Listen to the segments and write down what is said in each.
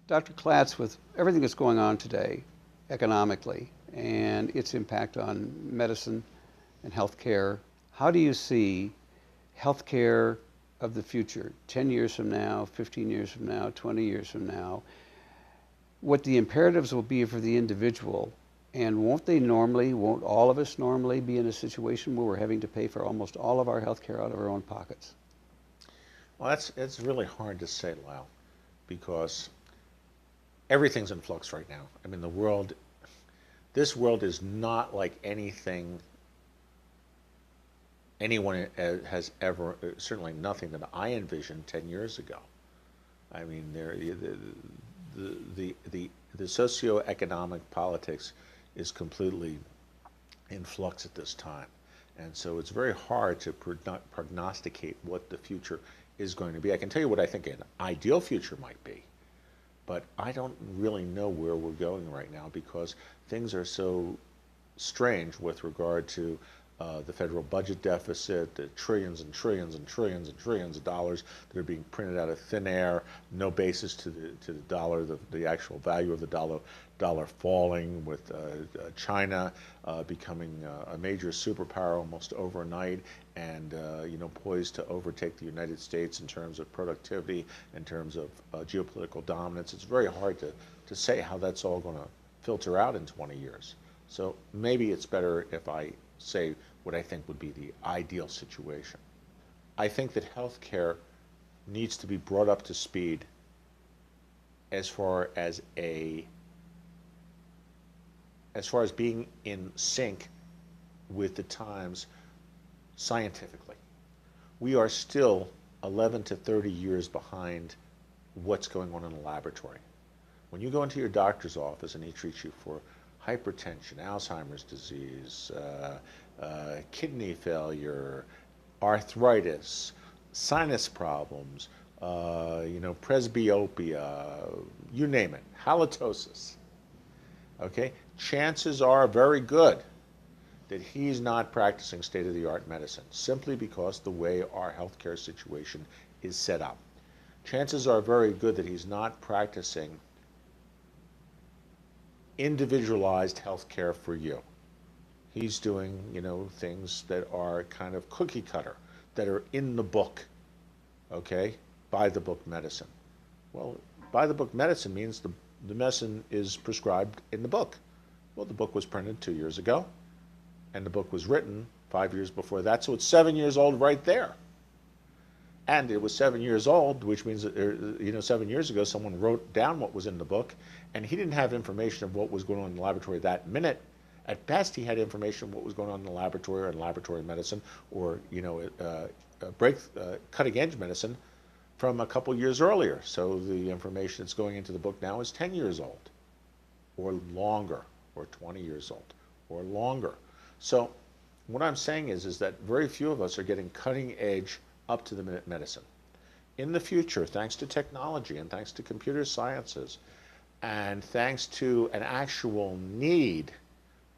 Dr. Klatz, with everything that's going on today economically and its impact on medicine and healthcare, how do you see healthcare of the future, 10 years from now, 15 years from now, 20 years from now, what the imperatives will be for the individual, and won't all of us normally be in a situation where we're having to pay for almost all of our healthcare out of our own pockets? Well, it's really hard to say, Lyle, because everything's in flux right now. I mean, this world is not like anything anyone has ever, certainly nothing that I envisioned 10 years ago. I mean, the socioeconomic politics is completely in flux at this time. And so it's very hard to prognosticate what the future is going to be. I can tell you what I think an ideal future might be, but I don't really know where we're going right now because things are so strange with regard to the federal budget deficit, the trillions and trillions and trillions and trillions of dollars that are being printed out of thin air, no basis to the dollar, the actual value of the dollar falling, with China becoming a major superpower almost overnight, and poised to overtake the United States in terms of productivity, in terms of geopolitical dominance. It's very hard to say how that's all going to filter out in 20 years. So maybe it's better if I say what I think would be the ideal situation. I think that healthcare needs to be brought up to speed as far as being in sync with the times scientifically. We are still 11 to 30 years behind what's going on in the laboratory. When you go into your doctor's office and he treats you for hypertension, Alzheimer's disease, kidney failure, arthritis, sinus problems, presbyopia, you name it, halitosis. Okay, chances are very good that he's not practicing state-of-the-art medicine simply because the way our healthcare situation is set up. Chances are very good that he's not practicing individualized health care for you. He's doing, things that are kind of cookie cutter, that are in the book, okay? By the book medicine. Well, by the book medicine means the medicine is prescribed in the book. Well, the book was printed 2 years ago, and the book was written 5 years before that, so it's 7 years old right there. And it was 7 years old, which means that, 7 years ago, someone wrote down what was in the book, and he didn't have information of what was going on in the laboratory that minute. At best, he had information of what was going on in the laboratory or in laboratory medicine, or cutting-edge medicine from a couple years earlier. So the information that's going into the book now is 10 years old, or longer, or 20 years old, or longer. So what I'm saying is that very few of us are getting cutting-edge, up-to-the-minute medicine. In the future, thanks to technology and thanks to computer sciences and thanks to an actual need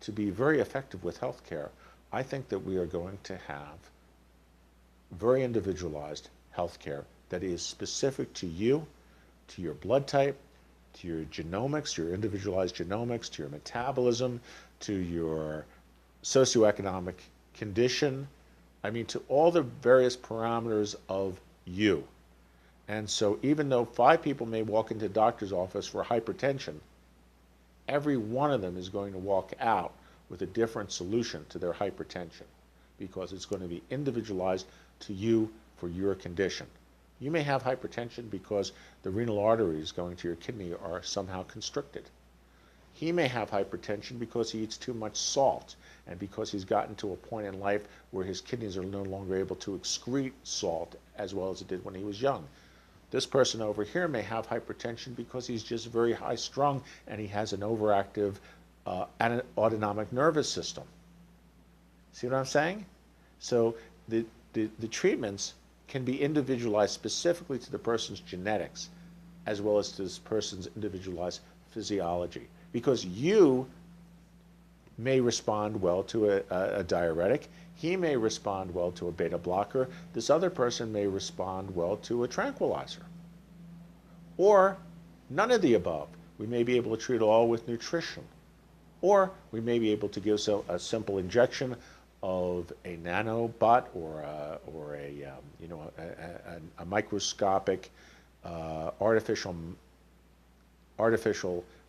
to be very effective with healthcare, I think that we are going to have very individualized healthcare that is specific to you, to your blood type, to your genomics, your individualized genomics, to your metabolism, to your socioeconomic condition, to all the various parameters of you. And so even though 5 people may walk into a doctor's office for hypertension, every one of them is going to walk out with a different solution to their hypertension because it's going to be individualized to you for your condition. You may have hypertension because the renal arteries going to your kidney are somehow constricted. He may have hypertension because he eats too much salt and because he's gotten to a point in life where his kidneys are no longer able to excrete salt as well as it did when he was young. This person over here may have hypertension because he's just very high strung and he has an overactive autonomic nervous system. See what I'm saying? So the treatments can be individualized specifically to the person's genetics as well as to this person's individualized physiology. Because you may respond well to a diuretic, he may respond well to a beta blocker, this other person may respond well to a tranquilizer. Or none of the above. We may be able to treat it all with nutrition. Or we may be able to give a simple injection of a nanobot or a microscopic artificial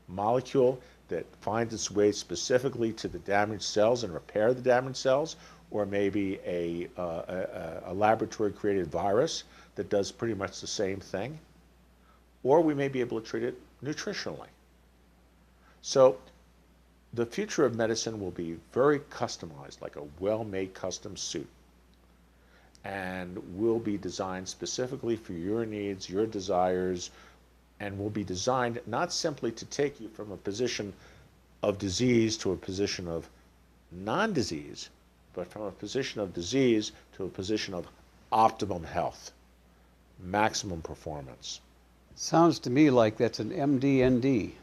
molecule that finds its way specifically to the damaged cells and repair the damaged cells, or maybe a laboratory-created virus that does pretty much the same thing, or we may be able to treat it nutritionally. So the future of medicine will be very customized, like a well-made custom suit, and will be designed specifically for your needs, your desires, and will be designed not simply to take you from a position of disease to a position of non-disease, but from a position of disease to a position of optimum health, maximum performance. Sounds to me like that's an MD-ND.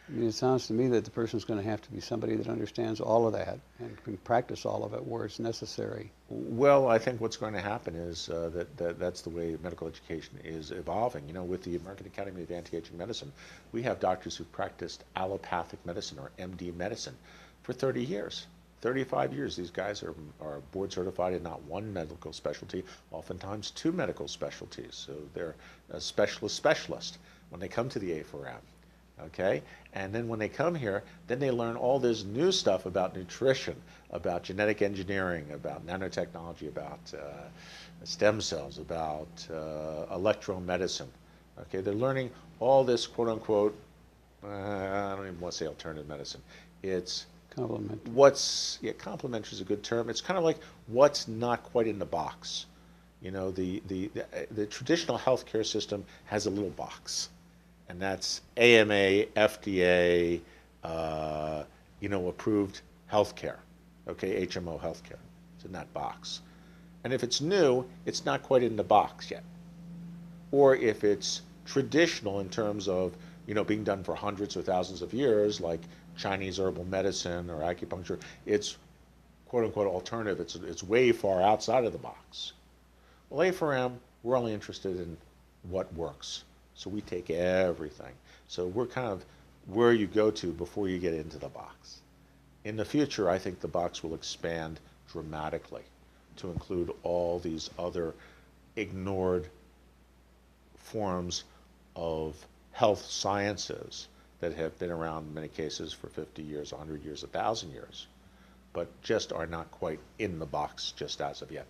I mean, it sounds to me that the person's going to have to be somebody that understands all of that and can practice all of it where it's necessary. Well, I think what's going to happen is that's the way medical education is evolving. You know, with the American Academy of Anti-Aging Medicine, we have doctors who've practiced allopathic medicine or MD medicine for 30 years. 35 years. These guys are board certified in not one medical specialty, oftentimes two medical specialties. So they're a specialist when they come to the A4M. Okay, and then when they come here, then they learn all this new stuff about nutrition, about genetic engineering, about nanotechnology, about stem cells, about electromedicine. Okay, they're learning all this quote unquote, I don't even want to say alternative medicine. It's complementary. Complementary is a good term. It's kind of like what's not quite in the box. You know, the traditional healthcare system has a little box. And that's AMA, FDA, approved healthcare, okay, HMO healthcare. It's in that box. And if it's new, it's not quite in the box yet. Or if it's traditional in terms of, being done for hundreds or thousands of years, like Chinese herbal medicine or acupuncture, it's quote unquote alternative. It's way far outside of the box. Well, A4M, we're only interested in what works. So we take everything. So we're kind of where you go to before you get into the box. In the future, I think the box will expand dramatically to include all these other ignored forms of health sciences that have been around in many cases for 50 years, 100 years, 1,000 years, but just are not quite in the box just as of yet.